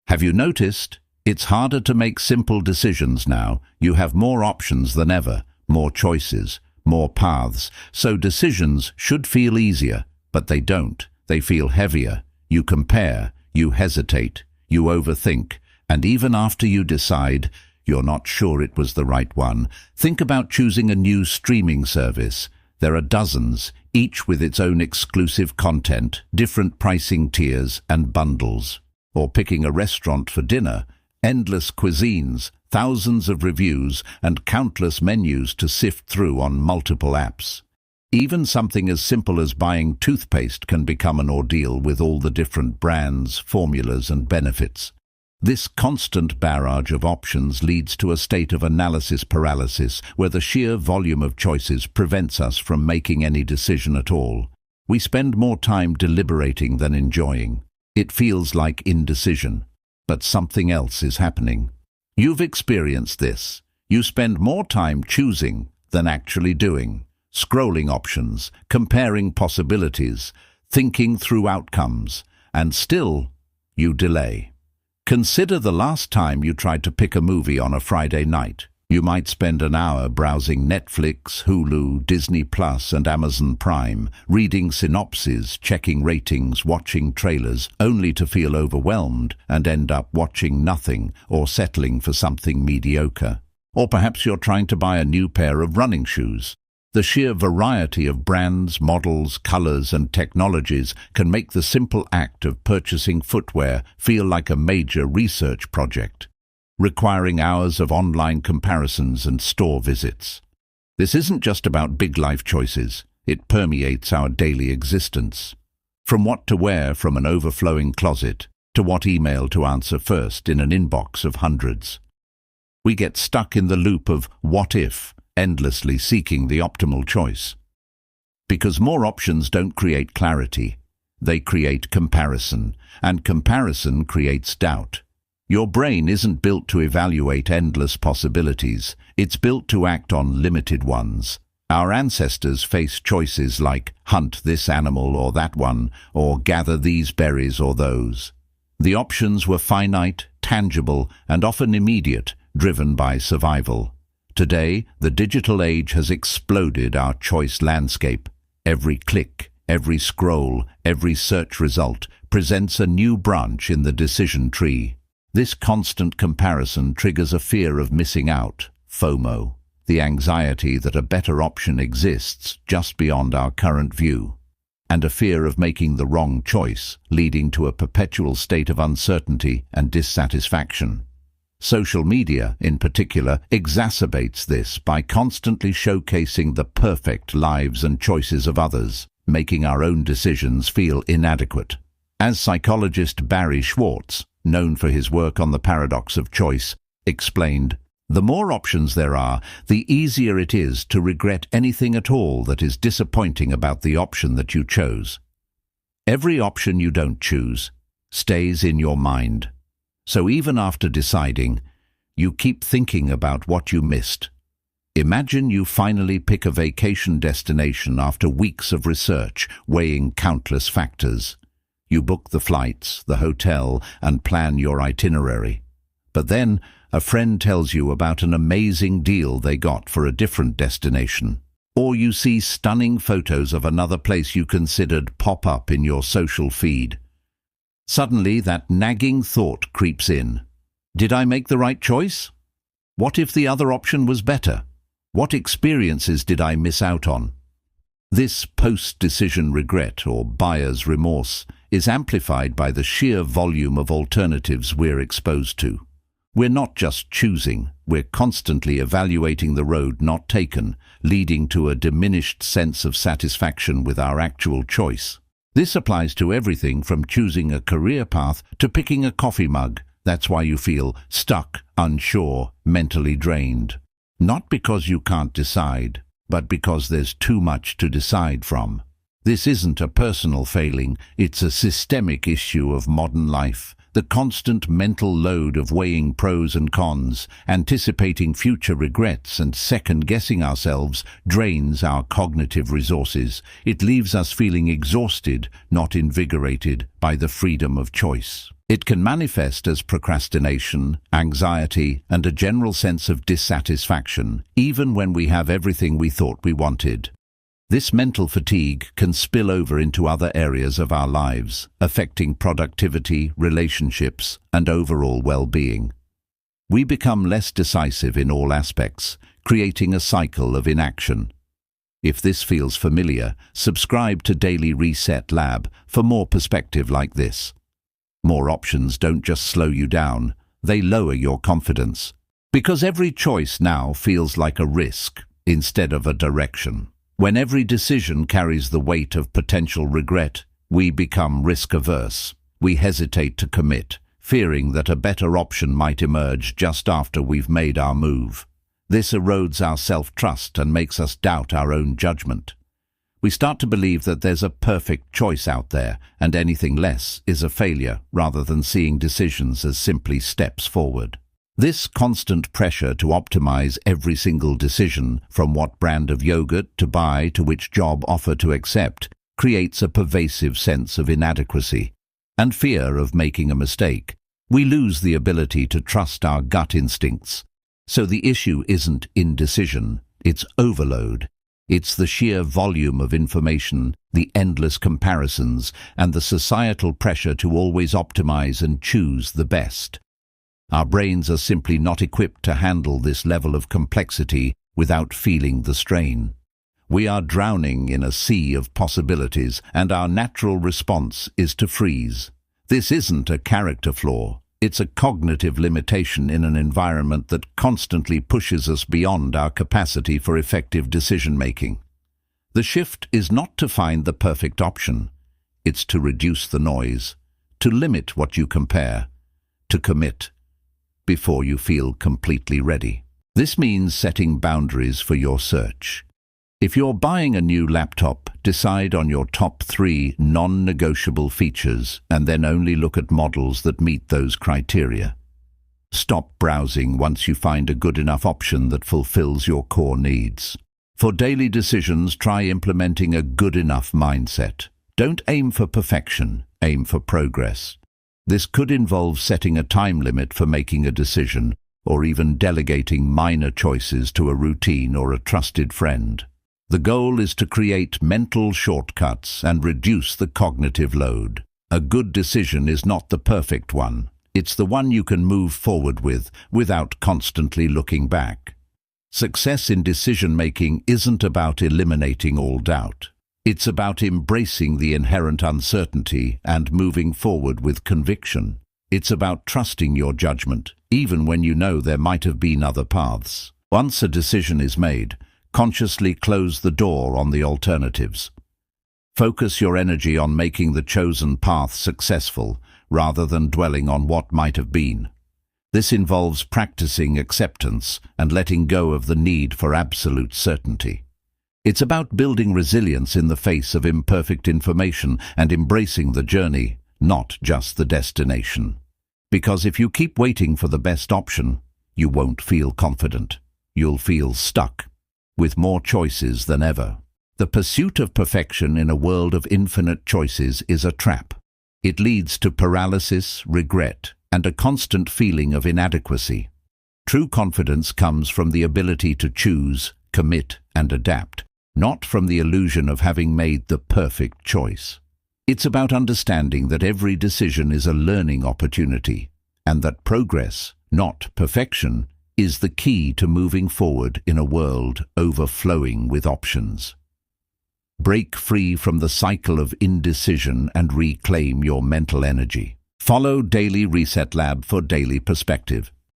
Have you noticed? It's harder to make simple decisions now. You have more options than ever, more choices, more paths. So decisions should feel easier, but they don't. They feel heavier. You compare, you hesitate, you overthink, and even after you decide, you're not sure it was the right one. Think about choosing a new streaming service. There are dozens, each with its own exclusive content, different pricing tiers and bundles. Or picking a restaurant for dinner, endless cuisines, thousands of reviews, and countless menus to sift through on multiple apps. Even something as simple as buying toothpaste can become an ordeal with all the different brands, formulas, and benefits. This constant barrage of options leads to a state of analysis paralysis, where the sheer volume of choices prevents us from making any decision at all. We spend more time deliberating than enjoying. It feels like indecision, but something else is happening. You've experienced this. You spend more time choosing than actually doing, scrolling options, comparing possibilities, thinking through outcomes, and still you delay. Consider the last time you tried to pick a movie on a Friday night. You might spend an hour browsing Netflix, Hulu, Disney Plus, and Amazon Prime, reading synopses, checking ratings, watching trailers, only to feel overwhelmed and end up watching nothing or settling for something mediocre. Or perhaps you're trying to buy a new pair of running shoes. The sheer variety of brands, models, colors, and technologies can make the simple act of purchasing footwear feel like a major research project, requiring hours of online comparisons and store visits. This isn't just about big life choices. It permeates our daily existence. From what to wear from an overflowing closet to what email to answer first in an inbox of hundreds. We get stuck in the loop of what if, endlessly seeking the optimal choice. Because more options don't create clarity, they create comparison, and comparison creates doubt. Your brain isn't built to evaluate endless possibilities, it's built to act on limited ones. Our ancestors faced choices like hunt this animal or that one, or gather these berries or those. The options were finite, tangible, and often immediate, driven by survival. Today, the digital age has exploded our choice landscape. Every click, every scroll, every search result presents a new branch in the decision tree. This constant comparison triggers a fear of missing out, FOMO, the anxiety that a better option exists just beyond our current view, and a fear of making the wrong choice, leading to a perpetual state of uncertainty and dissatisfaction. Social media, in particular, exacerbates this by constantly showcasing the perfect lives and choices of others, making our own decisions feel inadequate. As psychologist Barry Schwartz, known for his work on the paradox of choice, explained, "The more options there are, the easier it is to regret anything at all that is disappointing about the option that you chose. Every option you don't choose stays in your mind. So even after deciding, you keep thinking about what you missed. Imagine you finally pick a vacation destination after weeks of research, weighing countless factors. You book the flights, the hotel, and plan your itinerary. But then, a friend tells you about an amazing deal they got for a different destination. Or you see stunning photos of another place you considered pop up in your social feed. Suddenly, that nagging thought creeps in. Did I make the right choice? What if the other option was better? What experiences did I miss out on? This post-decision regret, or buyer's remorse, is amplified by the sheer volume of alternatives we're exposed to. We're not just choosing, we're constantly evaluating the road not taken, leading to a diminished sense of satisfaction with our actual choice. This applies to everything from choosing a career path to picking a coffee mug. That's why you feel stuck, unsure, mentally drained. Not because you can't decide, but because there's too much to decide from. This isn't a personal failing, it's a systemic issue of modern life. The constant mental load of weighing pros and cons, anticipating future regrets, and second-guessing ourselves drains our cognitive resources. It leaves us feeling exhausted, not invigorated by the freedom of choice. It can manifest as procrastination, anxiety, and a general sense of dissatisfaction, even when we have everything we thought we wanted. This mental fatigue can spill over into other areas of our lives, affecting productivity, relationships, and overall well-being. We become less decisive in all aspects, creating a cycle of inaction. If this feels familiar, subscribe to Daily Reset Lab for more perspective like this. More options don't just slow you down, they lower your confidence. Because every choice now feels like a risk instead of a direction. When every decision carries the weight of potential regret, we become risk-averse. We hesitate to commit, fearing that a better option might emerge just after we've made our move. This erodes our self-trust and makes us doubt our own judgment. We start to believe that there's a perfect choice out there, and anything less is a failure, rather than seeing decisions as simply steps forward. This constant pressure to optimize every single decision, from what brand of yogurt to buy to which job offer to accept, creates a pervasive sense of inadequacy and fear of making a mistake. We lose the ability to trust our gut instincts. So the issue isn't indecision, it's overload. It's the sheer volume of information, the endless comparisons, and the societal pressure to always optimize and choose the best. Our brains are simply not equipped to handle this level of complexity without feeling the strain. We are drowning in a sea of possibilities, and our natural response is to freeze. This isn't a character flaw. It's a cognitive limitation in an environment that constantly pushes us beyond our capacity for effective decision-making. The shift is not to find the perfect option. It's to reduce the noise, to limit what you compare, to commit before you feel completely ready. This means setting boundaries for your search. If you're buying a new laptop, decide on your top 3 non-negotiable features and then only look at models that meet those criteria. Stop browsing once you find a good enough option that fulfills your core needs. For daily decisions, try implementing a good enough mindset. Don't aim for perfection, aim for progress. This could involve setting a time limit for making a decision, or even delegating minor choices to a routine or a trusted friend. The goal is to create mental shortcuts and reduce the cognitive load. A good decision is not the perfect one. It's the one you can move forward with without constantly looking back. Success in decision-making isn't about eliminating all doubt. It's about embracing the inherent uncertainty and moving forward with conviction. It's about trusting your judgment, even when you know there might have been other paths. Once a decision is made, consciously close the door on the alternatives. Focus your energy on making the chosen path successful, rather than dwelling on what might have been. This involves practicing acceptance and letting go of the need for absolute certainty. It's about building resilience in the face of imperfect information and embracing the journey, not just the destination. Because if you keep waiting for the best option, you won't feel confident. You'll feel stuck, with more choices than ever. The pursuit of perfection in a world of infinite choices is a trap. It leads to paralysis, regret, and a constant feeling of inadequacy. True confidence comes from the ability to choose, commit, and adapt, not from the illusion of having made the perfect choice. It's about understanding that every decision is a learning opportunity, and that progress, not perfection, is the key to moving forward in a world overflowing with options. Break free from the cycle of indecision and reclaim your mental energy. Follow Daily Reset Lab for daily perspective.